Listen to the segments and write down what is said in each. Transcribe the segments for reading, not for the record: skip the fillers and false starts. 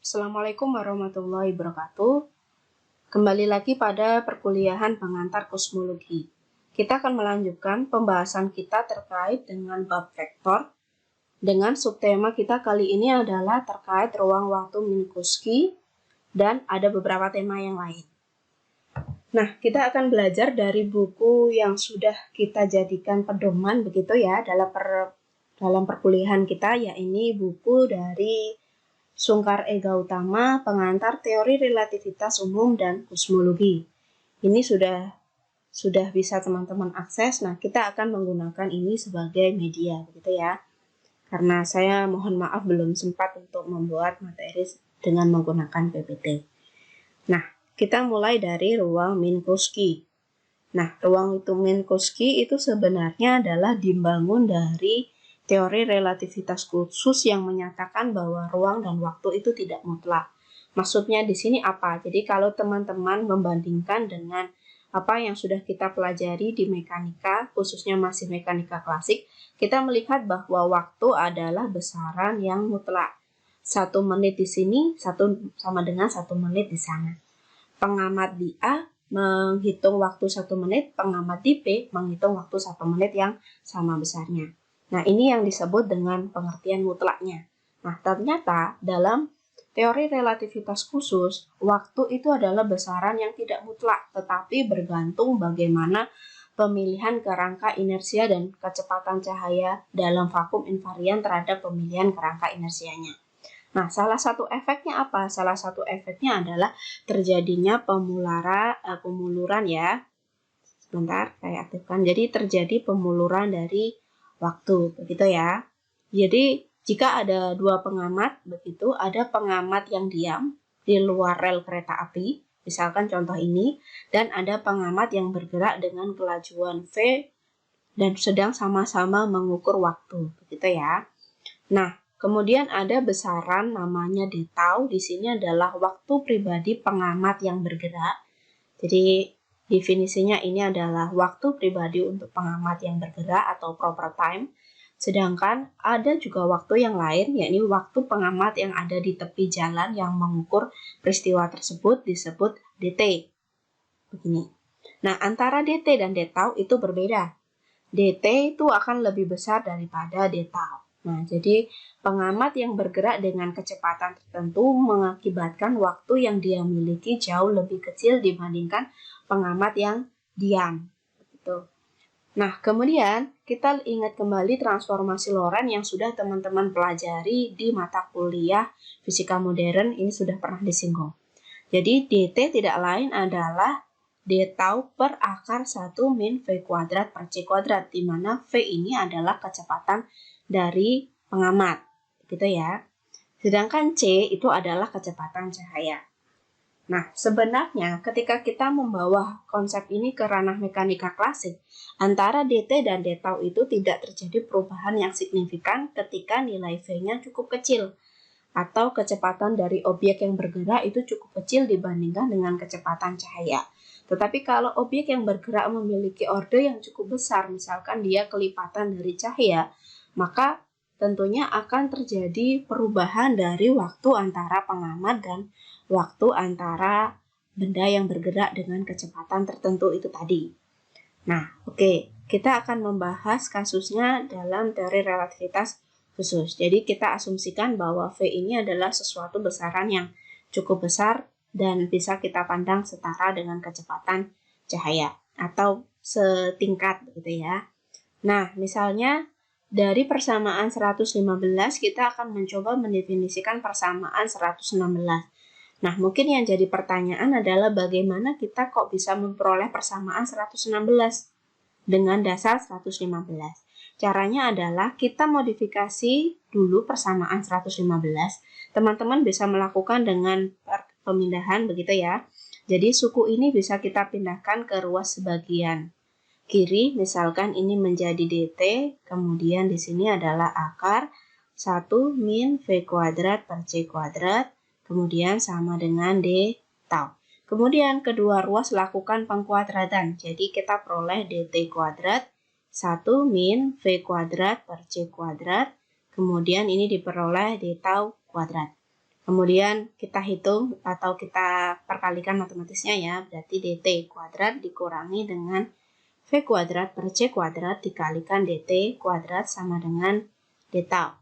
Assalamualaikum warahmatullahi wabarakatuh. Kembali lagi pada perkuliahan pengantar kosmologi. Kita akan melanjutkan pembahasan kita terkait dengan bab vektor. Dengan subtema kita kali ini adalah terkait ruang waktu Minkowski dan ada beberapa tema yang lain. Nah, kita akan belajar dari buku yang sudah kita jadikan pedoman begitu ya dalam perkuliahan kita, yaitu buku dari Sungkar E. Gautama, Pengantar Teori Relativitas Umum dan Kosmologi. Ini sudah bisa teman-teman akses. Nah, kita akan menggunakan ini sebagai media, begitu ya. Karena saya mohon maaf belum sempat untuk membuat materi dengan menggunakan PPT. Nah, kita mulai dari ruang Minkowski. Nah, ruang itu Minkowski itu sebenarnya adalah dibangun dari teori relativitas khusus yang menyatakan bahwa ruang dan waktu itu tidak mutlak. Maksudnya di sini apa? Jadi kalau teman-teman membandingkan dengan apa yang sudah kita pelajari di mekanika, khususnya masih mekanika klasik, kita melihat bahwa waktu adalah besaran yang mutlak. 1 menit di sini sama dengan 1 menit di sana. Pengamat di A menghitung waktu 1 menit, pengamat di B menghitung waktu 1 menit yang sama besarnya. Nah, ini yang disebut dengan pengertian mutlaknya. Nah, ternyata dalam teori relativitas khusus, waktu itu adalah besaran yang tidak mutlak, tetapi bergantung bagaimana pemilihan kerangka inersia dan kecepatan cahaya dalam vakum invarian terhadap pemilihan kerangka inersianya. Nah, salah satu efeknya apa? Salah satu efeknya adalah terjadinya pemuluran ya. Sebentar, saya aktifkan. Jadi terjadi pemuluran dari waktu, begitu ya. Jadi jika ada dua pengamat, begitu, ada pengamat yang diam di luar rel kereta api, misalkan contoh ini, dan ada pengamat yang bergerak dengan kelajuan V dan sedang sama-sama mengukur waktu, begitu ya. Nah, kemudian ada besaran namanya d tau, di sini adalah waktu pribadi pengamat yang bergerak. Jadi definisinya ini adalah waktu pribadi untuk pengamat yang bergerak atau proper time. Sedangkan ada juga waktu yang lain, yakni waktu pengamat yang ada di tepi jalan yang mengukur peristiwa tersebut disebut dt. Begini. Nah, antara dt dan d tau itu berbeda. dt itu akan lebih besar daripada d tau. Nah, jadi pengamat yang bergerak dengan kecepatan tertentu mengakibatkan waktu yang dia miliki jauh lebih kecil dibandingkan pengamat yang diam. Gitu. Nah, kemudian kita ingat kembali transformasi Lorentz yang sudah teman-teman pelajari di mata kuliah fisika modern, ini sudah pernah disinggung. Jadi dt tidak lain adalah d tau per akar 1 min v kuadrat per c kuadrat, di mana v ini adalah kecepatan dari pengamat, gitu ya. Sedangkan c itu adalah kecepatan cahaya. Nah, sebenarnya ketika kita membawa konsep ini ke ranah mekanika klasik, antara dt dan d tau itu tidak terjadi perubahan yang signifikan ketika nilai v-nya cukup kecil, atau kecepatan dari objek yang bergerak itu cukup kecil dibandingkan dengan kecepatan cahaya. Tetapi kalau objek yang bergerak memiliki orde yang cukup besar, misalkan dia kelipatan dari cahaya, maka tentunya akan terjadi perubahan dari waktu antara pengamat dan waktu antara benda yang bergerak dengan kecepatan tertentu itu tadi. Nah, oke, kita akan membahas kasusnya dalam teori relativitas khusus. Jadi kita asumsikan bahwa V ini adalah sesuatu besaran yang cukup besar dan bisa kita pandang setara dengan kecepatan cahaya atau setingkat gitu ya. Nah, misalnya dari persamaan 115 kita akan mencoba mendefinisikan persamaan 116. Nah, mungkin yang jadi pertanyaan adalah bagaimana kita kok bisa memperoleh persamaan 116 dengan dasar 115. Caranya adalah kita modifikasi dulu persamaan 115. Teman-teman bisa melakukan dengan pemindahan begitu ya. Jadi suku ini bisa kita pindahkan ke ruas sebagian kiri, misalkan ini menjadi dt, kemudian di sini adalah akar 1 min v kuadrat per c kuadrat, kemudian sama dengan d tau. Kemudian kedua ruas lakukan pengkuadratan, jadi kita peroleh dt kuadrat 1 min v kuadrat per c kuadrat, kemudian ini diperoleh d tau kuadrat. Kemudian kita hitung atau kita perkalikan matematisnya ya, berarti dt kuadrat dikurangi dengan v kuadrat per c kuadrat dikalikan dt kuadrat sama dengan d tau.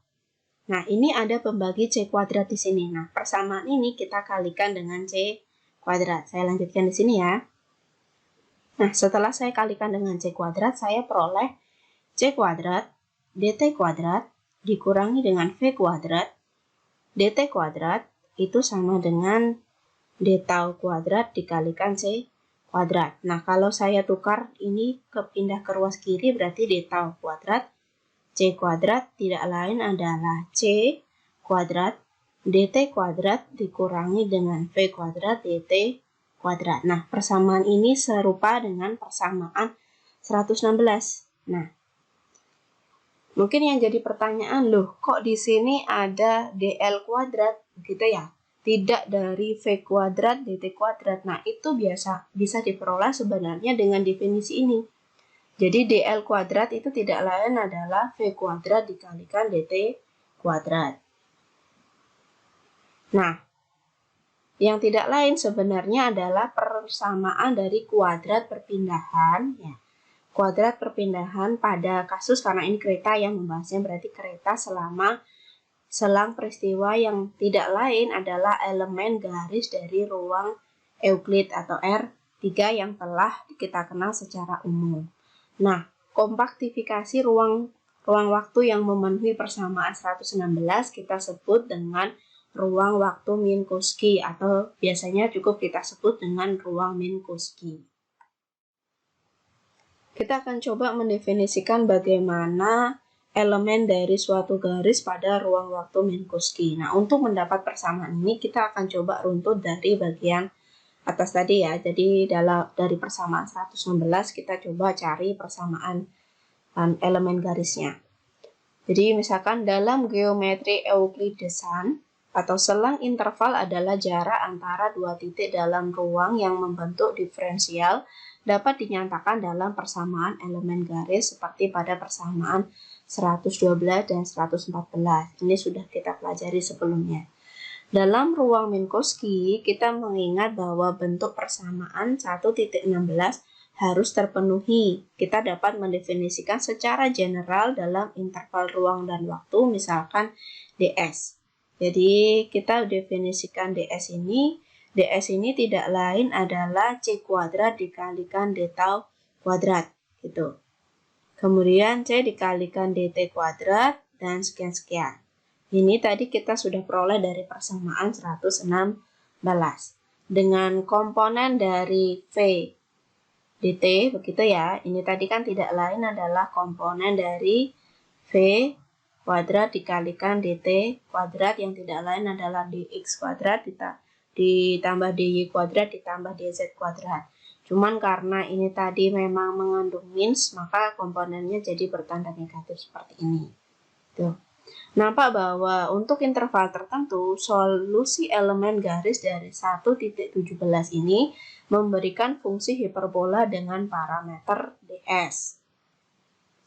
Nah, ini ada pembagi c kuadrat di sini. Nah, persamaan ini kita kalikan dengan c kuadrat. Saya lanjutkan di sini ya. Nah, setelah saya kalikan dengan c kuadrat, saya peroleh c kuadrat dt kuadrat dikurangi dengan v kuadrat dt kuadrat itu sama dengan d tau kuadrat dikalikan c kuadrat. Nah, kalau saya tukar ini pindah ke ruas kiri berarti d tau kuadrat c kuadrat tidak lain adalah c kuadrat dt kuadrat dikurangi dengan v kuadrat dt kuadrat. Nah, persamaan ini serupa dengan persamaan 116. Nah, mungkin yang jadi pertanyaan, loh kok di sini ada dl kuadrat gitu ya? Tidak dari v kuadrat dt kuadrat. Nah, itu bisa diperoleh sebenarnya dengan definisi ini. Jadi dl kuadrat itu tidak lain adalah v kuadrat dikalikan dt kuadrat. Nah, yang tidak lain sebenarnya adalah persamaan dari kuadrat perpindahan ya. Kuadrat perpindahan pada kasus, karena ini kereta yang membahasnya, berarti kereta selama selang peristiwa yang tidak lain adalah elemen garis dari ruang Euclid atau R3 yang telah kita kenal secara umum. Nah, kompaktifikasi ruang waktu yang memenuhi persamaan 116 kita sebut dengan ruang waktu Minkowski atau biasanya cukup kita sebut dengan ruang Minkowski. Kita akan coba mendefinisikan bagaimana elemen dari suatu garis pada ruang waktu Minkowski. Nah, untuk mendapat persamaan ini kita akan coba runtut dari bagian atas tadi ya. Jadi dari persamaan 116 kita coba cari persamaan elemen garisnya. Jadi misalkan dalam geometri Euklidesan atau selang interval adalah jarak antara dua titik dalam ruang yang membentuk diferensial dapat dinyatakan dalam persamaan elemen garis seperti pada persamaan 112 dan 114. Ini sudah kita pelajari sebelumnya. Dalam ruang Minkowski, kita mengingat bahwa bentuk persamaan 1.16 harus terpenuhi. Kita dapat mendefinisikan secara general dalam interval ruang dan waktu, misalkan ds. Jadi kita definisikan ds ini tidak lain adalah c kuadrat dikalikan d tau kuadrat gitu. Kemudian c dikalikan dt kuadrat dan sekian-sekian. Ini tadi kita sudah peroleh dari persamaan 116. Dengan komponen dari v dt begitu ya. Ini tadi kan tidak lain adalah komponen dari v kuadrat dikalikan dt kuadrat yang tidak lain adalah dx kuadrat ditambah dy kuadrat ditambah dz kuadrat. Cuman karena ini tadi memang mengandung mins, maka komponennya jadi bertanda negatif seperti ini. Tuh. Nampak bahwa untuk interval tertentu, solusi elemen garis dari 1.17 ini memberikan fungsi hiperbola dengan parameter ds.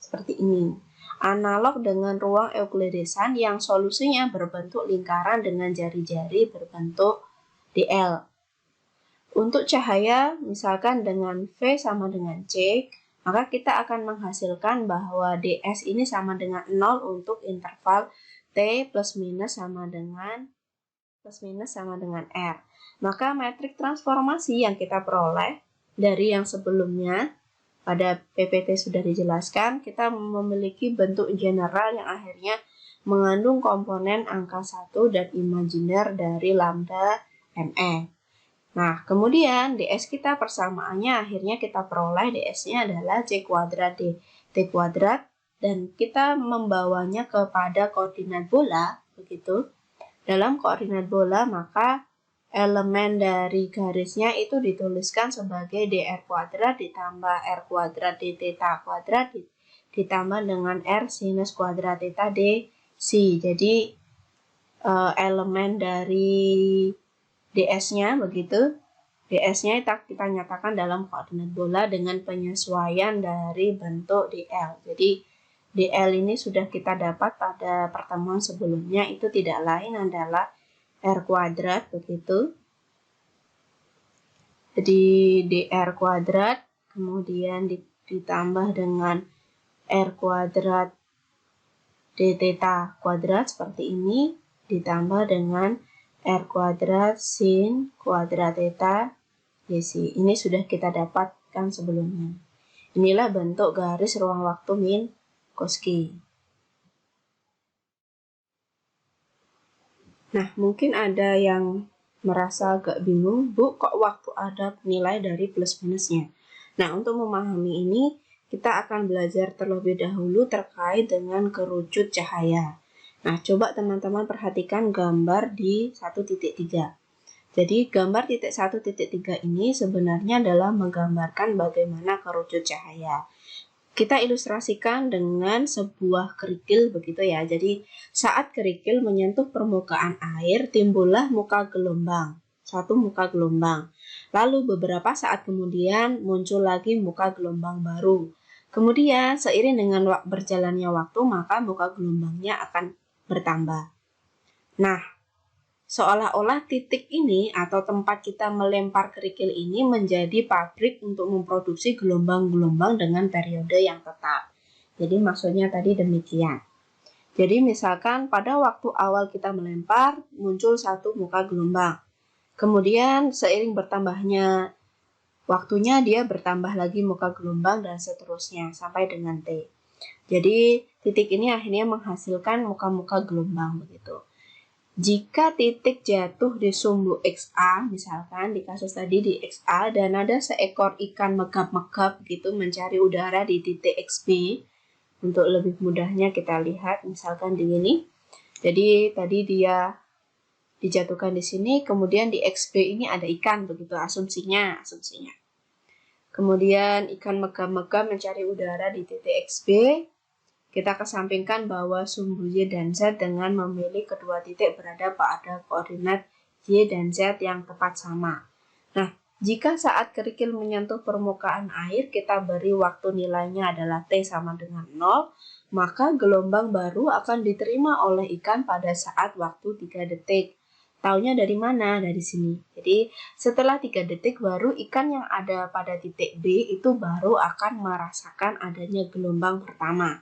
Seperti ini. Analog dengan ruang Euklidesan yang solusinya berbentuk lingkaran dengan jari-jari berbentuk dl. Untuk cahaya, misalkan dengan V sama dengan C, maka kita akan menghasilkan bahwa ds ini sama dengan 0 untuk interval T plus minus sama dengan R. Maka metrik transformasi yang kita peroleh dari yang sebelumnya pada PPT sudah dijelaskan, kita memiliki bentuk general yang akhirnya mengandung komponen angka 1 dan imajiner dari lambda mn. Nah, kemudian ds kita persamaannya akhirnya kita peroleh ds-nya adalah c kuadrat dt kuadrat dan kita membawanya kepada koordinat bola, begitu. Dalam koordinat bola maka elemen dari garisnya itu dituliskan sebagai dr kuadrat ditambah r kuadrat d theta kuadrat ditambah dengan r sinus kuadrat theta d c. Jadi elemen dari ds-nya begitu. ds-nya kita nyatakan dalam koordinat bola dengan penyesuaian dari bentuk dl. Jadi dl ini sudah kita dapat pada pertemuan sebelumnya, itu tidak lain adalah R kuadrat begitu. Jadi dr kuadrat kemudian ditambah dengan R kuadrat d theta kuadrat seperti ini, ditambah dengan R kuadrat sin kuadrat theta dc. Ini sudah kita dapatkan sebelumnya. Inilah bentuk garis ruang waktu Minkowski. Nah, mungkin ada yang merasa agak bingung, Bu, kok waktu ada nilai dari plus minusnya? Nah, untuk memahami ini, kita akan belajar terlebih dahulu terkait dengan kerucut cahaya. Nah, coba teman-teman perhatikan gambar di 1.3. Jadi, gambar titik 1.3 ini sebenarnya adalah menggambarkan bagaimana kerucut cahaya. Kita ilustrasikan dengan sebuah kerikil begitu ya. Jadi, saat kerikil menyentuh permukaan air, timbullah muka gelombang. Satu muka gelombang. Lalu beberapa saat kemudian muncul lagi muka gelombang baru. Kemudian, seiring dengan berjalannya waktu, maka muka gelombangnya akan bertambah. Nah, seolah-olah titik ini atau tempat kita melempar kerikil ini menjadi pabrik untuk memproduksi gelombang-gelombang dengan periode yang tetap. Jadi maksudnya tadi demikian. Jadi misalkan pada waktu awal kita melempar muncul satu muka gelombang. Kemudian seiring bertambahnya waktunya dia bertambah lagi muka gelombang dan seterusnya sampai dengan T. Jadi titik ini akhirnya menghasilkan muka-muka gelombang begitu. Jika titik jatuh di sumbu XA, misalkan di kasus tadi di XA, dan ada seekor ikan megap-megap gitu mencari udara di titik XB, untuk lebih mudahnya kita lihat misalkan di ini. Jadi tadi dia dijatuhkan di sini, kemudian di XB ini ada ikan begitu asumsinya. Kemudian ikan megap-megap mencari udara di titik XB. Kita kesampingkan bahwa sumbu Y dan Z dengan memilih kedua titik berada pada koordinat Y dan Z yang tepat sama. Nah, jika saat kerikil menyentuh permukaan air kita beri waktu nilainya adalah T sama dengan 0, maka gelombang baru akan diterima oleh ikan pada saat waktu 3 detik. Taunya dari mana? Dari sini. Jadi, setelah 3 detik baru ikan yang ada pada titik B itu baru akan merasakan adanya gelombang pertama.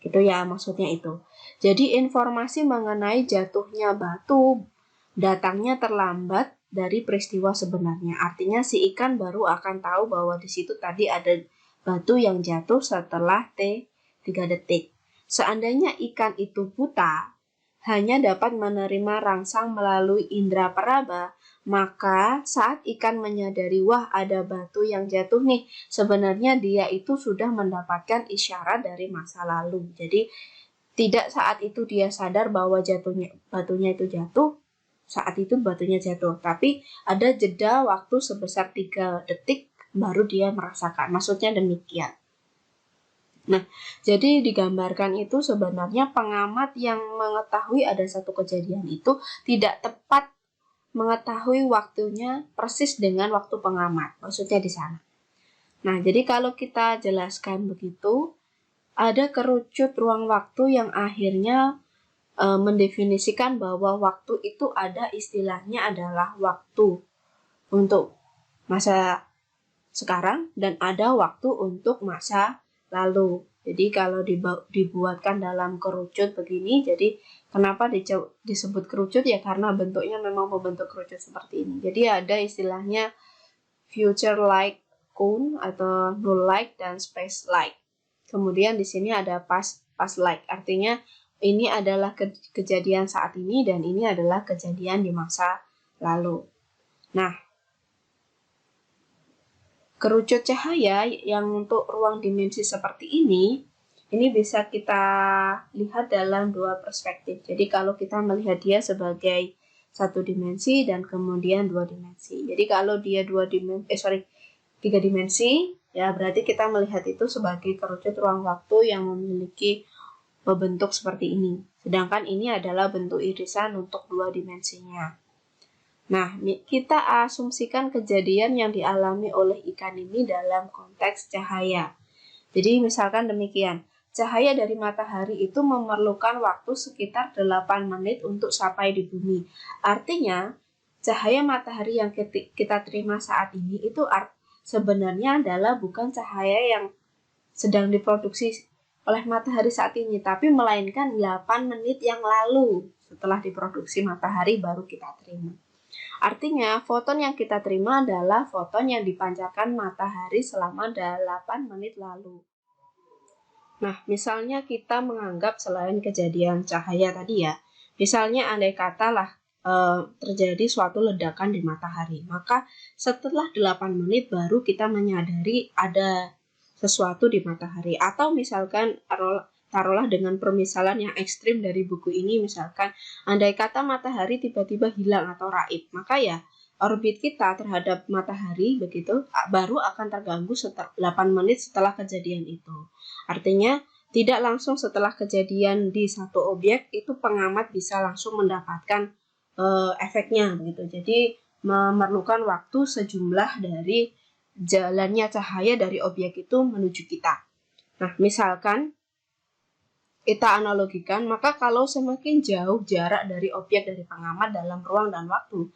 Gitu ya, maksudnya itu. Jadi informasi mengenai jatuhnya batu datangnya terlambat dari peristiwa sebenarnya. Artinya si ikan baru akan tahu bahwa di situ tadi ada batu yang jatuh setelah T 3 detik. Seandainya ikan itu buta, hanya dapat menerima rangsang melalui indera peraba, maka saat ikan menyadari, wah ada batu yang jatuh nih, sebenarnya dia itu sudah mendapatkan isyarat dari masa lalu. Jadi tidak saat itu dia sadar bahwa batunya itu jatuh, saat itu batunya jatuh. Tapi ada jeda waktu sebesar 3 detik baru dia merasakan. Maksudnya demikian. Nah, jadi digambarkan itu sebenarnya pengamat yang mengetahui ada satu kejadian itu tidak tepat mengetahui waktunya persis dengan waktu pengamat. Maksudnya di sana. Nah, jadi kalau kita jelaskan begitu, ada kerucut ruang waktu yang akhirnya mendefinisikan bahwa waktu itu ada istilahnya adalah waktu untuk masa sekarang dan ada waktu untuk masa lalu. Jadi kalau dibuatkan dalam kerucut begini, jadi kenapa disebut kerucut ya karena bentuknya memang membentuk kerucut seperti ini. Jadi ada istilahnya future like cone atau null like dan space like. Kemudian di sini ada past like, artinya ini adalah kejadian saat ini dan ini adalah kejadian di masa lalu. Nah, kerucut cahaya yang untuk ruang dimensi seperti ini bisa kita lihat dalam dua perspektif. Jadi kalau kita melihat dia sebagai satu dimensi dan kemudian dua dimensi. Jadi kalau dia tiga dimensi, ya berarti kita melihat itu sebagai kerucut ruang waktu yang memiliki bentuk seperti ini. Sedangkan ini adalah bentuk irisan untuk dua dimensinya. Nah, kita asumsikan kejadian yang dialami oleh ikan ini dalam konteks cahaya. Jadi misalkan demikian, cahaya dari matahari itu memerlukan waktu sekitar 8 menit untuk sampai di bumi. Artinya, cahaya matahari yang kita terima saat ini itu sebenarnya adalah bukan cahaya yang sedang diproduksi oleh matahari saat ini, tapi melainkan 8 menit yang lalu setelah diproduksi matahari baru kita terima. Artinya, foton yang kita terima adalah foton yang dipancarkan matahari selama 8 menit lalu. Nah, misalnya kita menganggap selain kejadian cahaya tadi ya, misalnya andai katalah terjadi suatu ledakan di matahari, maka setelah 8 menit baru kita menyadari ada sesuatu di matahari. Atau misalkan taruhlah dengan permisalan yang ekstrim dari buku ini, misalkan andai kata matahari tiba-tiba hilang atau raib, maka ya orbit kita terhadap matahari begitu baru akan terganggu setelah 8 menit setelah kejadian itu. Artinya tidak langsung setelah kejadian di satu objek itu pengamat bisa langsung mendapatkan efeknya begitu. Jadi memerlukan waktu sejumlah dari jalannya cahaya dari objek itu menuju kita. Nah, misalkan kita analogikan, maka kalau semakin jauh jarak dari objek dari pengamat dalam ruang dan waktu,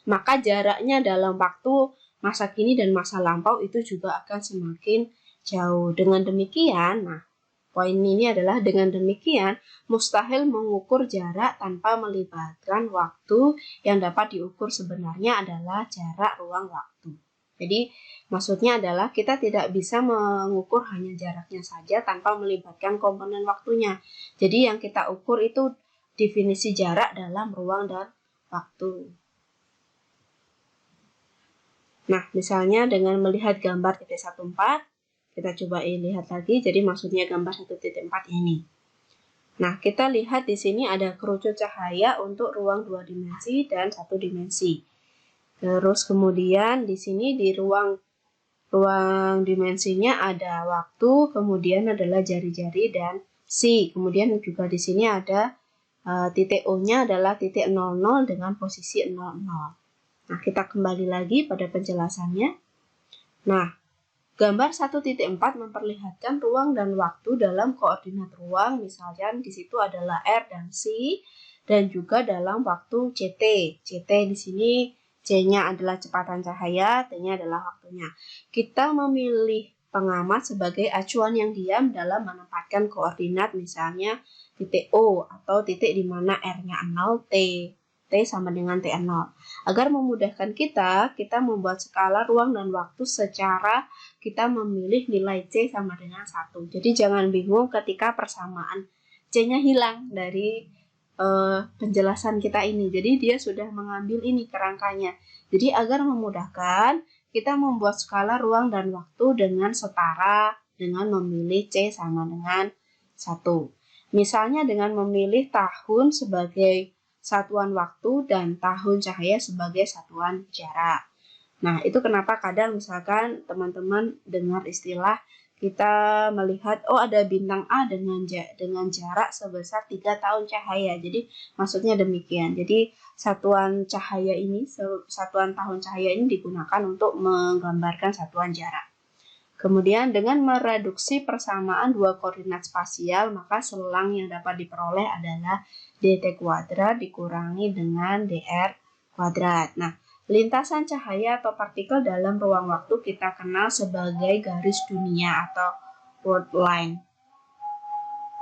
maka jaraknya dalam waktu masa kini dan masa lampau itu juga akan semakin jauh. Dengan demikian, nah, poin ini adalah dengan demikian mustahil mengukur jarak tanpa melibatkan waktu. Yang dapat diukur sebenarnya adalah jarak ruang waktu. Jadi maksudnya adalah kita tidak bisa mengukur hanya jaraknya saja tanpa melibatkan komponen waktunya. Jadi yang kita ukur itu definisi jarak dalam ruang dan waktu. Nah, misalnya dengan melihat gambar titik 14, kita coba lihat lagi. Jadi maksudnya gambar 1.4 ini. Nah, kita lihat di sini ada kerucut cahaya untuk ruang 2 dimensi dan 1 dimensi. Terus kemudian di sini di ruang dimensinya ada waktu, kemudian adalah jari-jari dan si. Kemudian juga di sini ada titik O-nya adalah titik 00 dengan posisi 00. Nah, kita kembali lagi pada penjelasannya. Nah, gambar 1.4 memperlihatkan ruang dan waktu dalam koordinat ruang, misalnya di situ adalah R dan C, dan juga dalam waktu CT. CT di sini C-nya adalah kecepatan cahaya, T-nya adalah waktunya. Kita memilih pengamat sebagai acuan yang diam dalam menempatkan koordinat, misalnya titik O atau titik di mana R-nya 0, T sama dengan T0. Agar memudahkan kita membuat skala ruang dan waktu secara kita memilih nilai C sama dengan 1. Jadi jangan bingung ketika persamaan C-nya hilang dari penjelasan kita ini. Jadi dia sudah mengambil ini kerangkanya. Jadi agar memudahkan, kita membuat skala ruang dan waktu dengan setara dengan memilih C sama dengan 1. Misalnya dengan memilih tahun sebagai satuan waktu dan tahun cahaya sebagai satuan jarak. Nah, itu kenapa kadang misalkan teman-teman dengar istilah kita melihat, oh ada bintang A dengan jarak sebesar 3 tahun cahaya. Jadi maksudnya demikian. Jadi satuan cahaya ini, satuan tahun cahaya ini digunakan untuk menggambarkan satuan jarak. Kemudian dengan mereduksi persamaan dua koordinat spasial, maka selang yang dapat diperoleh adalah dt kuadrat dikurangi dengan dr kuadrat. Nah, lintasan cahaya atau partikel dalam ruang waktu kita kenal sebagai garis dunia atau world line.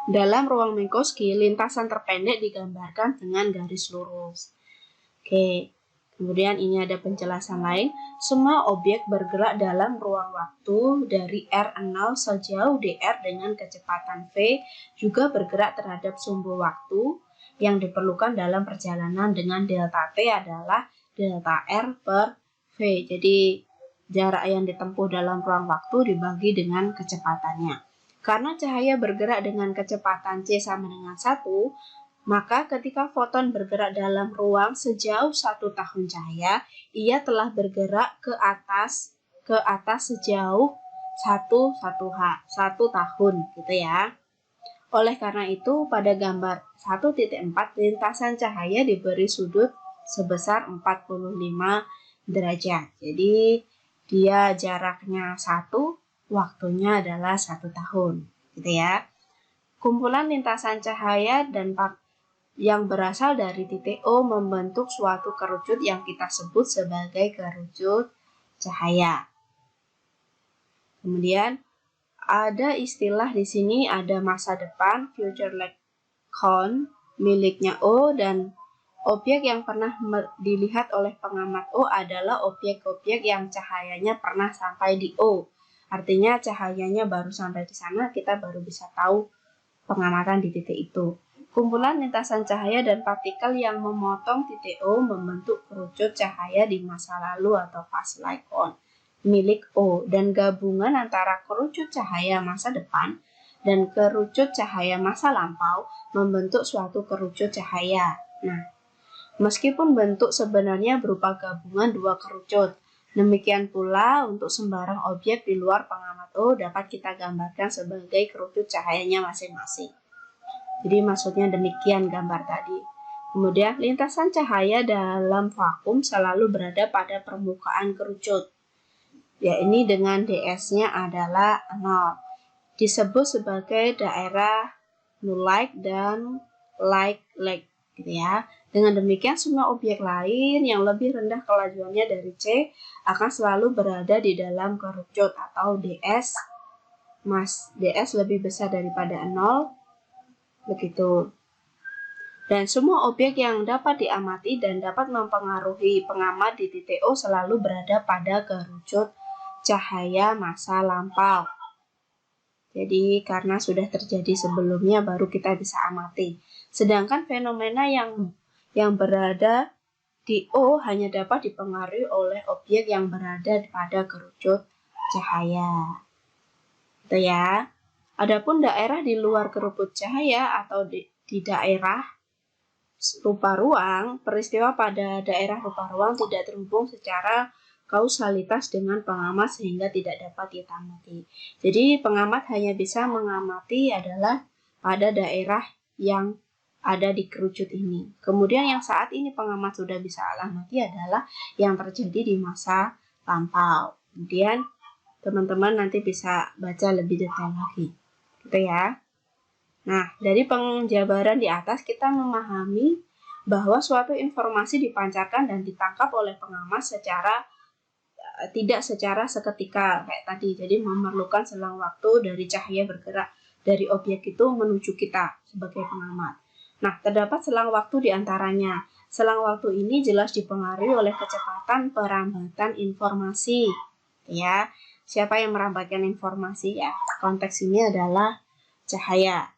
Dalam ruang Minkowski, lintasan terpendek digambarkan dengan garis lurus. Oke, kemudian ini ada penjelasan lain. Semua objek bergerak dalam ruang waktu dari R0 sejauh dr dengan kecepatan v juga bergerak terhadap sumbu waktu yang diperlukan dalam perjalanan dengan delta t adalah delta R per V. Jadi jarak yang ditempuh dalam ruang waktu dibagi dengan kecepatannya. Karena cahaya bergerak dengan kecepatan C sama dengan 1, maka ketika foton bergerak dalam ruang sejauh 1 tahun cahaya, ia telah bergerak ke atas sejauh 1 tahun gitu ya. Oleh karena itu, pada gambar 1.4 lintasan cahaya diberi sudut sebesar 45 derajat. Jadi dia jaraknya 1, waktunya adalah 1 tahun, gitu ya. Kumpulan lintasan cahaya dan yang berasal dari titik O membentuk suatu kerucut yang kita sebut sebagai kerucut cahaya. Kemudian ada istilah di sini, ada masa depan, future light cone, miliknya O, dan objek yang pernah dilihat oleh pengamat O adalah objek-objek yang cahayanya pernah sampai di O. Artinya cahayanya baru sampai di sana, kita baru bisa tahu pengamatan di titik itu. Kumpulan lintasan cahaya dan partikel yang memotong titik O membentuk kerucut cahaya di masa lalu atau past light cone milik O, dan gabungan antara kerucut cahaya masa depan dan kerucut cahaya masa lampau membentuk suatu kerucut cahaya. Nah, meskipun bentuk sebenarnya berupa gabungan dua kerucut, demikian pula untuk sembarang objek di luar pengamat O dapat kita gambarkan sebagai kerucut cahayanya masing-masing. Jadi maksudnya demikian gambar tadi. Kemudian lintasan cahaya dalam vakum selalu berada pada permukaan kerucut. Ya, ini dengan ds-nya adalah 0. Disebut sebagai daerah null light dan light lag, gitu ya. Dengan demikian semua objek lain yang lebih rendah kelajuannya dari C akan selalu berada di dalam kerucut atau ds lebih besar daripada 0, begitu. Dan semua objek yang dapat diamati dan dapat mempengaruhi pengamat di titik O selalu berada pada kerucut cahaya masa lampau. Jadi karena sudah terjadi sebelumnya baru kita bisa amati. Sedangkan fenomena yang berada di O hanya dapat dipengaruhi oleh objek yang berada pada kerucut cahaya. Gitu ya. Adapun daerah di luar kerucut cahaya atau di daerah rupa ruang, peristiwa pada daerah rupa ruang tidak terhubung secara kausalitas dengan pengamat sehingga tidak dapat kita amati. Jadi pengamat hanya bisa mengamati adalah pada daerah yang ada di kerucut ini. Kemudian yang saat ini pengamat sudah bisa amati adalah yang terjadi di masa lampau. Kemudian teman-teman nanti bisa baca lebih detail lagi. Gitu ya. Nah, dari penjabaran di atas kita memahami bahwa suatu informasi dipancarkan dan ditangkap oleh pengamat tidak secara seketika kayak tadi. Jadi memerlukan selang waktu dari cahaya bergerak dari objek itu menuju kita sebagai pengamat. Nah, terdapat selang waktu di antaranya. Selang waktu ini jelas dipengaruhi oleh kecepatan perambatan informasi. Ya, siapa yang merambatkan informasi? Ya, konteks ini adalah cahaya.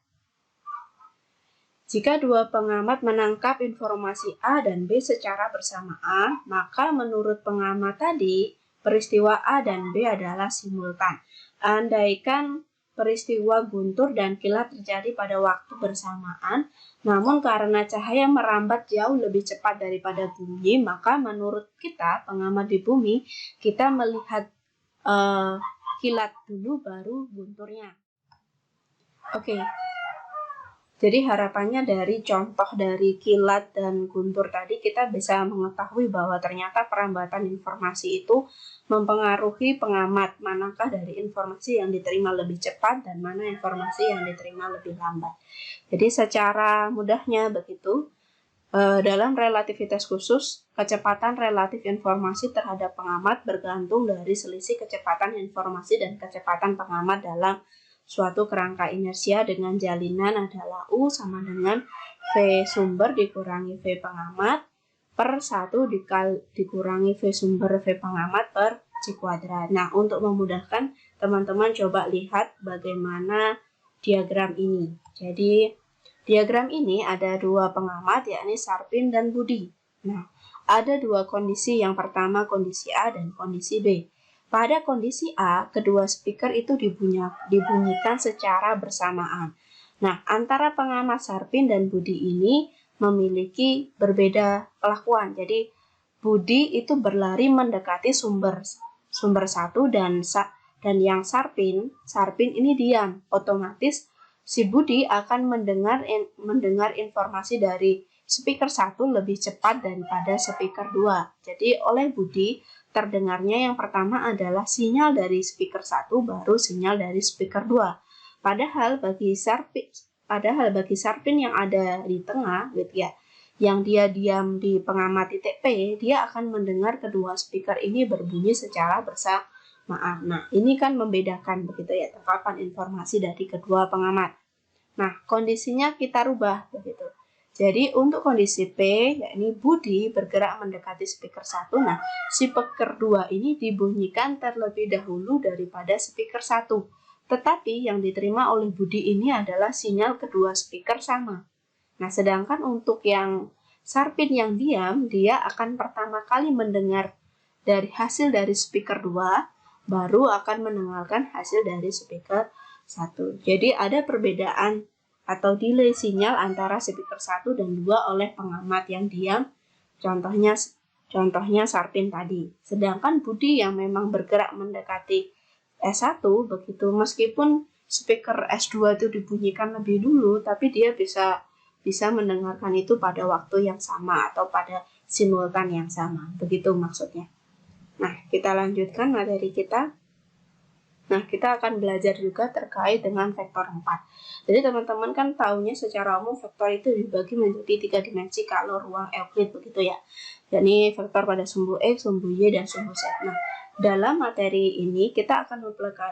Jika dua pengamat menangkap informasi A dan B secara bersamaan, maka menurut pengamat tadi, peristiwa A dan B adalah simultan. Andaikan peristiwa guntur dan kilat terjadi pada waktu bersamaan, namun karena cahaya merambat jauh lebih cepat daripada bumi, maka menurut kita, pengamat di bumi, kita melihat kilat dulu baru gunturnya. Oke. Jadi harapannya dari contoh dari kilat dan guntur tadi kita bisa mengetahui bahwa ternyata perambatan informasi itu mempengaruhi pengamat, manakah dari informasi yang diterima lebih cepat dan mana informasi yang diterima lebih lambat. Jadi secara mudahnya begitu, dalam relativitas khusus, kecepatan relatif informasi terhadap pengamat bergantung dari selisih kecepatan informasi dan kecepatan pengamat dalam suatu kerangka inersia dengan jalinan adalah U sama dengan V sumber dikurangi V pengamat per 1 dikurangi V sumber V pengamat per C kuadrat. Nah, untuk memudahkan, teman-teman coba lihat bagaimana diagram ini. Jadi, diagram ini ada dua pengamat, yakni Sarpin dan Budi. Nah, ada dua kondisi. Yang pertama kondisi A dan kondisi B. Pada kondisi A, kedua speaker itu dibunyikan secara bersamaan. Nah, antara pengamat Sarpin dan Budi ini memiliki berbeda kelakuan. Jadi, Budi itu berlari mendekati sumber satu dan yang Sarpin ini diam. Otomatis si Budi akan mendengar informasi dari speaker 1 lebih cepat daripada speaker 2. Jadi, oleh Budi terdengarnya yang pertama adalah sinyal dari speaker 1 baru sinyal dari speaker 2. Padahal bagi Padahal bagi Sharpin yang ada di tengah gitu ya, yang dia diam di pengamat titik P, dia akan mendengar kedua speaker ini berbunyi secara bersamaan. Nah, ini kan membedakan begitu ya, tangkapan informasi dari kedua pengamat. Nah, kondisinya kita rubah begitu. Jadi untuk kondisi P, yakni Budi bergerak mendekati speaker 1. Nah, speaker 2 ini dibunyikan terlebih dahulu daripada speaker 1. Tetapi yang diterima oleh Budi ini adalah sinyal kedua speaker sama. Nah, sedangkan untuk yang Sharpin yang diam, dia akan pertama kali mendengar dari hasil dari speaker 2, baru akan mendengarkan hasil dari speaker 1. Jadi ada perbedaan atau delay sinyal antara speaker 1 dan 2 oleh pengamat yang diam. Contohnya Sharpin tadi. Sedangkan Budi yang memang bergerak mendekati S1 begitu, meskipun speaker S2 itu dibunyikan lebih dulu, tapi dia bisa mendengarkan itu pada waktu yang sama atau pada simultan yang sama. Begitu maksudnya. Nah, kita lanjutkan materi kita. Nah, kita akan belajar juga terkait dengan vektor 4. Jadi teman-teman kan tahunya secara umum vektor itu dibagi menjadi 3 dimensi kalau ruang Euclid begitu ya. Jadi vektor pada sumbu X, sumbu Y, dan sumbu Z. Nah, dalam materi ini kita akan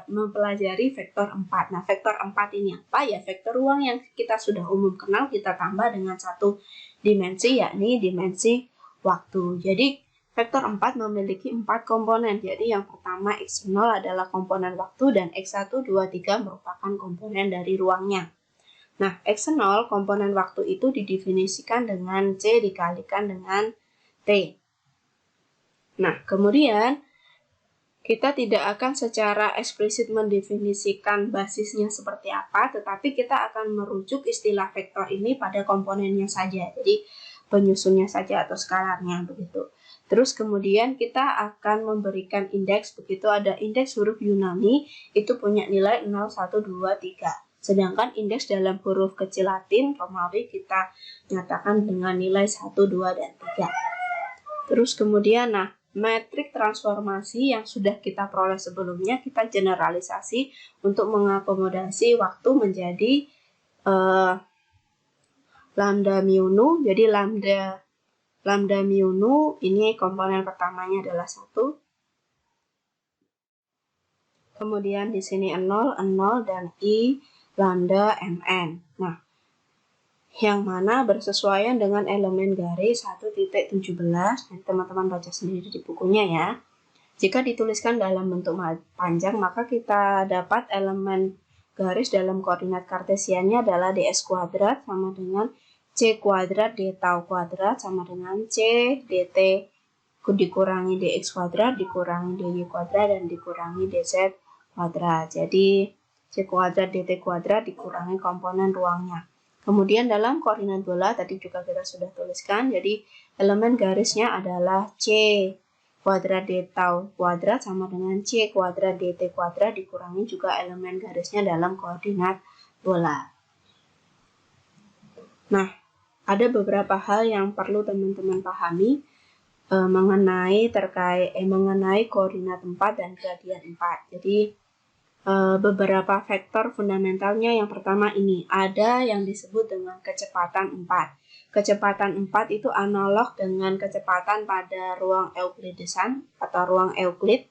mempelajari vektor 4. Nah, vektor 4 ini apa? Ya, vektor ruang yang kita sudah umum kenal kita tambah dengan 1 dimensi, yakni dimensi waktu. Jadi, vektor 4 memiliki 4 komponen. Jadi, yang pertama X0 adalah komponen waktu dan X1, 2, 3 merupakan komponen dari ruangnya. Nah, X0 komponen waktu itu didefinisikan dengan C dikalikan dengan T. Nah, kemudian kita tidak akan secara eksplisit mendefinisikan basisnya seperti apa, tetapi kita akan merujuk istilah vektor ini pada komponennya saja, jadi penyusunnya saja atau skalarnya begitu. Terus kemudian kita akan memberikan indeks, begitu ada indeks huruf Yunani, itu punya nilai 0, 1, 2, 3. Sedangkan indeks dalam huruf kecil Latin, Romawi, kita nyatakan dengan nilai 1, 2, dan 3. Terus kemudian, nah, metrik transformasi yang sudah kita peroleh sebelumnya kita generalisasi untuk mengakomodasi waktu menjadi lambda mu nu. Jadi lambda mu nu ini komponen pertamanya adalah 1. Kemudian di sini 0, 0 dan I lambda mn. Nah, yang mana bersesuaian dengan elemen garis 1.17. Nanti teman-teman baca sendiri di bukunya ya. Jika dituliskan dalam bentuk panjang, maka kita dapat elemen garis dalam koordinat kartesiannya adalah ds kuadrat sama dengan c kuadrat d tau kuadrat sama dengan c dt dikurangi dx kuadrat dikurangi dy kuadrat dan dikurangi dz kuadrat. Jadi c kuadrat dt kuadrat dikurangi komponen ruangnya. Kemudian dalam koordinat bola tadi juga kita sudah tuliskan, jadi elemen garisnya adalah C kuadrat D tau kuadrat sama dengan C kuadrat DT kuadrat dikurangi juga elemen garisnya dalam koordinat bola. Nah, ada beberapa hal yang perlu teman-teman pahami mengenai koordinat 4 dan gradian 4. Jadi beberapa vektor fundamentalnya yang pertama ini ada yang disebut dengan kecepatan 4. Kecepatan 4 itu analog dengan kecepatan pada ruang Euklidesan atau ruang Euclid.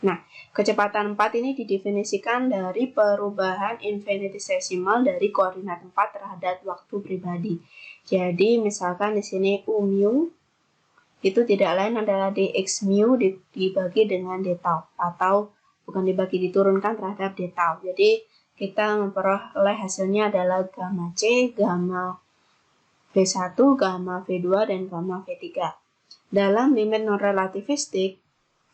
Nah, kecepatan 4 ini didefinisikan dari perubahan infinitesimal dari koordinat 4 terhadap waktu pribadi. Jadi misalkan di sini u mu itu tidak lain adalah dx mu dibagi dengan d tau, atau bukan dibagi, diturunkan terhadap d tau. Jadi kita memperoleh hasilnya adalah gamma c, gamma v1, gamma v2, dan gamma v3. Dalam limit non-relativistik,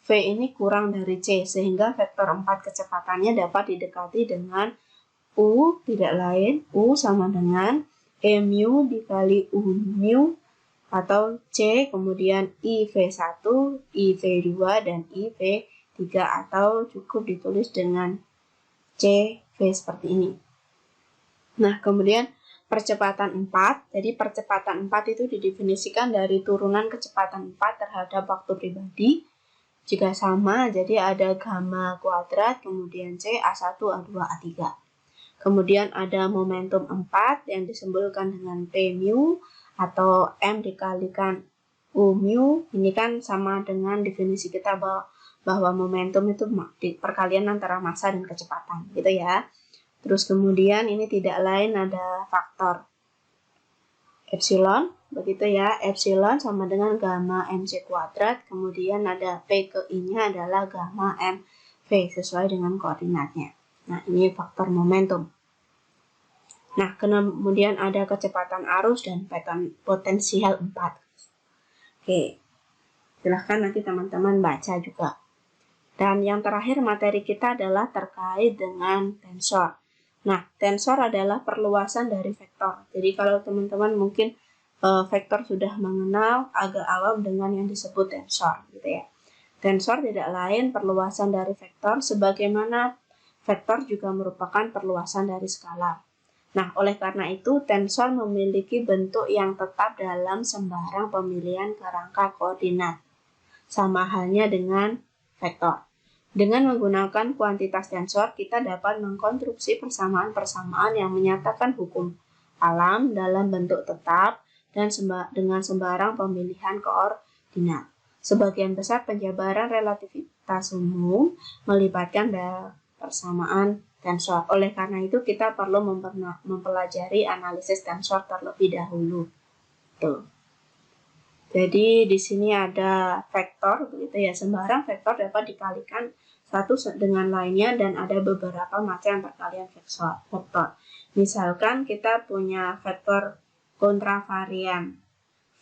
v ini kurang dari c, sehingga vektor 4 kecepatannya dapat didekati dengan u tidak lain, u sama dengan e mu dikali u mu, atau C, kemudian IV1, IV2, dan IV3, atau cukup ditulis dengan CV seperti ini. Nah, kemudian percepatan 4, jadi percepatan 4 itu didefinisikan dari turunan kecepatan 4 terhadap waktu pribadi. Jika sama, jadi ada gamma kuadrat, kemudian C, A1, A2, A3. Kemudian ada momentum 4 yang disimbolkan dengan P mu atau M dikalikan U mu. Ini kan sama dengan definisi kita bahwa momentum itu perkalian antara massa dan kecepatan, gitu ya. Terus kemudian ini tidak lain ada faktor epsilon, begitu ya. Epsilon sama dengan gamma mc kuadrat, kemudian ada P ke I-nya adalah gamma mv sesuai dengan koordinatnya. Nah, ini faktor momentum. Nah, kemudian ada kecepatan arus dan potensial 4. Oke, silahkan nanti teman-teman baca juga. Dan yang terakhir materi kita adalah terkait dengan tensor. Nah, tensor adalah perluasan dari vektor. Jadi kalau teman-teman mungkin vektor sudah mengenal, agak awam dengan yang disebut tensor, gitu ya. Tensor tidak lain perluasan dari vektor, sebagaimana vektor juga merupakan perluasan dari skalar. Nah, oleh karena itu, tensor memiliki bentuk yang tetap dalam sembarang pemilihan kerangka koordinat. Sama halnya dengan vektor. Dengan menggunakan kuantitas tensor, kita dapat mengkonstruksi persamaan-persamaan yang menyatakan hukum alam dalam bentuk tetap dan dengan sembarang pemilihan koordinat. Sebagian besar penjabaran relativitas umum melibatkan persamaan tensor. Oleh karena itu, kita perlu mempelajari analisis tensor terlebih dahulu. Tuh. Jadi di sini ada vektor, begitu ya. Sembarang vektor dapat dikalikan satu dengan lainnya dan ada beberapa macam perkalian vektor. Misalkan kita punya vektor kontravarian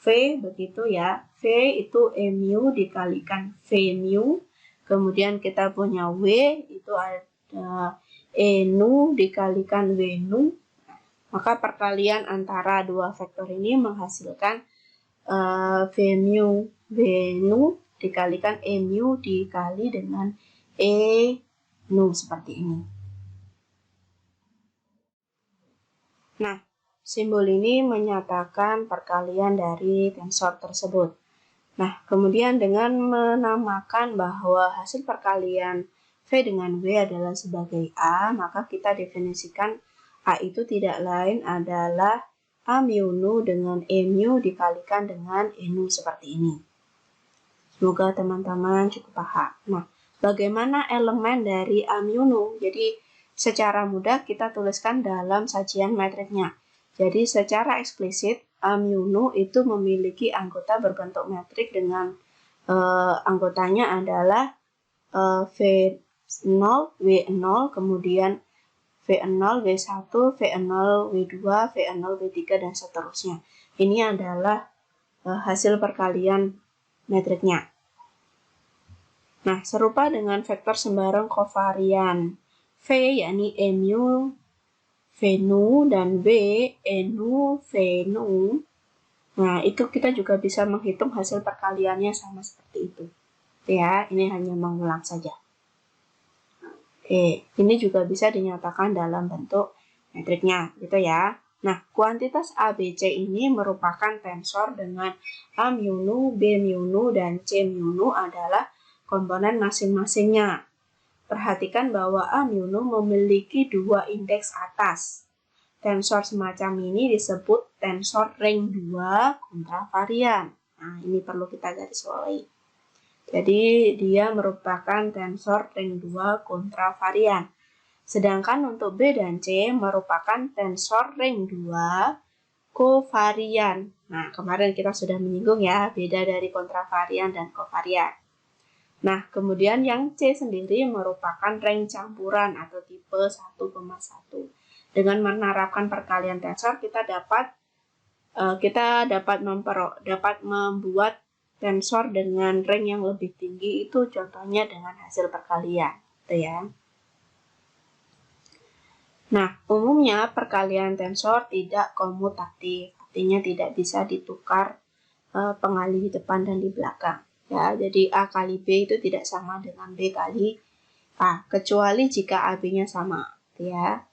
V, begitu ya. V itu E mu dikalikan V mu. Kemudian kita punya W, itu ada E nu dikalikan W nu. Maka perkalian antara dua vektor ini menghasilkan V mu W nu dikalikan E mu dikali dengan E nu seperti ini. Nah, simbol ini menyatakan perkalian dari tensor tersebut. Nah, kemudian dengan menamakan bahwa hasil perkalian V dengan W adalah sebagai A, maka kita definisikan A itu tidak lain adalah A mu nu dengan E mu dikalikan dengan E nu seperti ini. Semoga teman-teman cukup paham. Nah, bagaimana elemen dari A mu nu? Jadi, secara mudah kita tuliskan dalam sajian metriknya. Jadi, secara eksplisit, A mu nu itu memiliki anggota berbentuk metrik dengan anggotanya adalah V0, W0, kemudian V0, W1, V0, W2, V0, W3, dan seterusnya. Ini adalah hasil perkalian metriknya. Nah, serupa dengan vektor sembarang kovarian V, yakni E mu, V nu, dan W, E nu, V nu. Nah, itu kita juga bisa menghitung hasil perkaliannya sama seperti itu. Ya, ini hanya mengulang saja. Oke, ini juga bisa dinyatakan dalam bentuk metriknya, gitu ya. Nah, kuantitas ABC ini merupakan tensor dengan A mu nu, B mu nu, dan C mu nu adalah komponen masing-masingnya. Perhatikan bahwa A mu nu memiliki dua indeks atas. Tensor semacam ini disebut tensor ring 2 kontravarian. Nah, ini perlu kita garis bawahi. Jadi, dia merupakan tensor ring 2 kontravarian. Sedangkan untuk B dan C merupakan tensor ring 2 kovarian. Nah, kemarin kita sudah menyinggung ya, beda dari kontravarian dan kovarian. Nah, kemudian yang C sendiri merupakan ring campuran atau tipe 1,1. Dengan menerapkan perkalian tensor, kita dapat membuat tensor dengan ring yang lebih tinggi, itu contohnya dengan hasil perkalian, gitu ya. Nah, umumnya perkalian tensor tidak komutatif, artinya tidak bisa ditukar pengali di depan dan di belakang. Ya, jadi A kali B itu tidak sama dengan B kali A, kecuali jika AB-nya sama, gitu ya.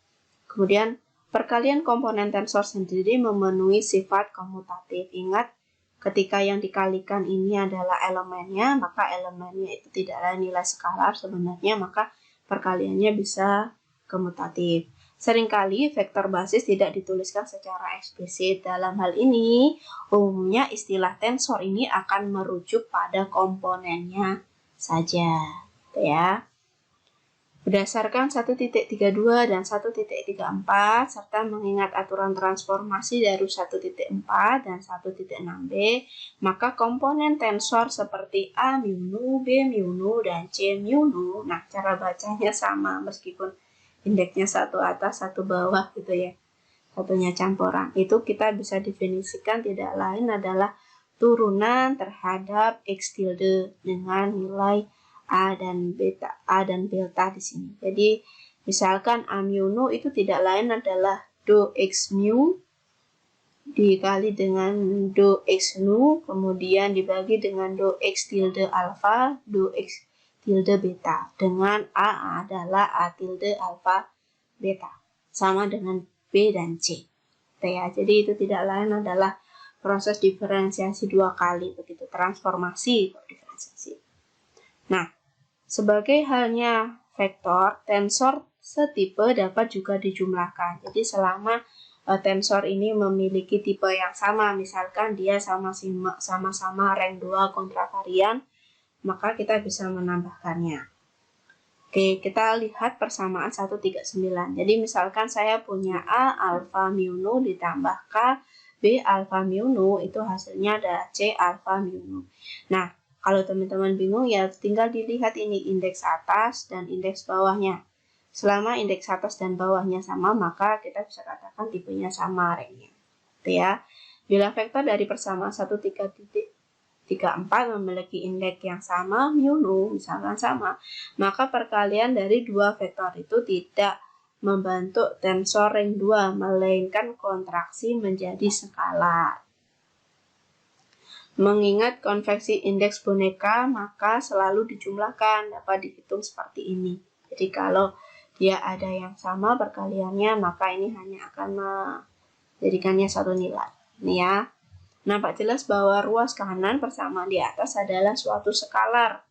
Kemudian, perkalian komponen tensor sendiri memenuhi sifat komutatif. Ingat, ketika yang dikalikan ini adalah elemennya, maka elemennya itu tidak ada nilai skalar sebenarnya, maka perkaliannya bisa komutatif. Seringkali vektor basis tidak dituliskan secara eksplisit. Dalam hal ini, umumnya istilah tensor ini akan merujuk pada komponennya saja, gitu ya. Berdasarkan 1.32 dan 1.34 serta mengingat aturan transformasi dari 1.4 dan 1.6b, maka komponen tensor seperti A mu nu, B mu nu, dan C mu nu, nah cara bacanya sama meskipun indeksnya satu atas satu bawah gitu ya, satunya campuran, itu kita bisa definisikan tidak lain adalah turunan terhadap X tilde dengan nilai A dan delta di sini. Jadi misalkan A mu nu itu tidak lain adalah do X mu dikali dengan do X nu, kemudian dibagi dengan do X tilde alfa, do X tilde beta, dengan A adalah A tilde alfa beta, sama dengan B dan C. Ya, jadi itu tidak lain adalah proses diferensiasi dua kali, begitu, transformasi atau diferensiasi. Nah, sebagai halnya vektor, tensor setipe dapat juga dijumlahkan. Jadi selama tensor ini memiliki tipe yang sama, misalkan dia sama-sama rank 2 kontravarian, maka kita bisa menambahkannya. Oke, kita lihat persamaan 139. Jadi misalkan saya punya A alfa mu nu ditambah K B alfa mu nu, itu hasilnya ada C alfa mu nu. Nah, kalau teman-teman bingung ya tinggal dilihat ini indeks atas dan indeks bawahnya. Selama indeks atas dan bawahnya sama, maka kita bisa katakan tipenya sama ranknya. Gitu ya. Bila vektor dari persamaan 1.34 memiliki indeks yang sama, mu nu misalkan sama, maka perkalian dari dua vektor itu tidak membentuk tensor rank 2, melainkan kontraksi menjadi skalar. Mengingat konveksi indeks boneka, maka selalu dijumlahkan, dapat dihitung seperti ini. Jadi kalau dia ada yang sama perkaliannya, maka ini hanya akan menjadikannya satu nilai. Ini ya. Nampak jelas bahwa ruas kanan persamaan di atas adalah suatu skalar,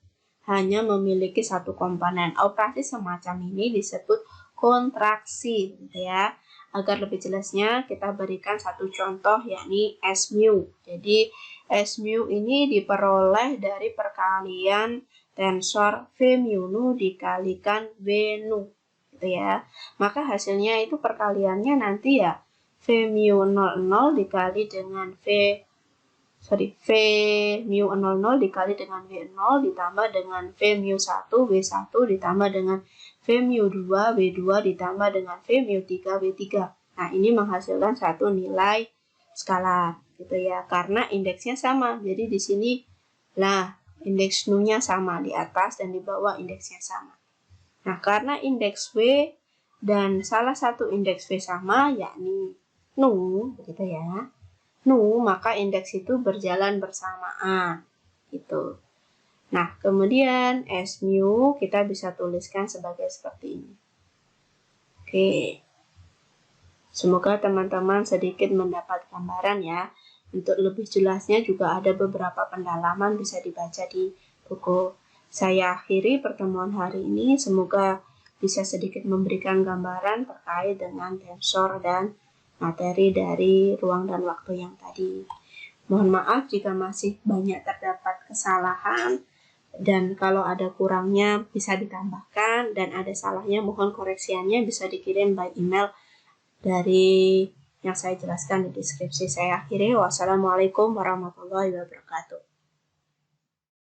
hanya memiliki satu komponen. Operasi semacam ini disebut kontraksi, gitu ya. Agar lebih jelasnya, kita berikan satu contoh, yakni S mu. Jadi, S mu ini diperoleh dari perkalian tensor V mu nu dikalikan V nu, gitu ya. Maka hasilnya itu perkaliannya nanti ya, V mu 00 dikali dengan V mu 00 dikali dengan V0 ditambah dengan V mu 1 W1 ditambah dengan V mu 2 W2 ditambah dengan V mu 3 W3. Nah, ini menghasilkan satu nilai skalar, gitu ya, karena indeksnya sama. Jadi di sini lah indeks nu-nya sama di atas dan di bawah indeksnya sama. Nah, karena indeks W dan salah satu indeks V sama, yakni nu, gitu ya. Nu, maka indeks itu berjalan bersamaan, gitu. Nah, kemudian S mu kita bisa tuliskan sebagai seperti ini. Oke. Semoga teman-teman sedikit mendapat gambaran ya. Untuk lebih jelasnya juga ada beberapa pendalaman bisa dibaca di buku. Saya akhiri pertemuan hari ini. Semoga bisa sedikit memberikan gambaran terkait dengan tensor dan materi dari ruang dan waktu yang tadi. Mohon maaf jika masih banyak terdapat kesalahan, dan kalau ada kurangnya bisa ditambahkan, dan ada salahnya mohon koreksiannya bisa dikirim by email dari yang saya jelaskan di deskripsi. Saya akhiri. Wassalamualaikum warahmatullahi wabarakatuh.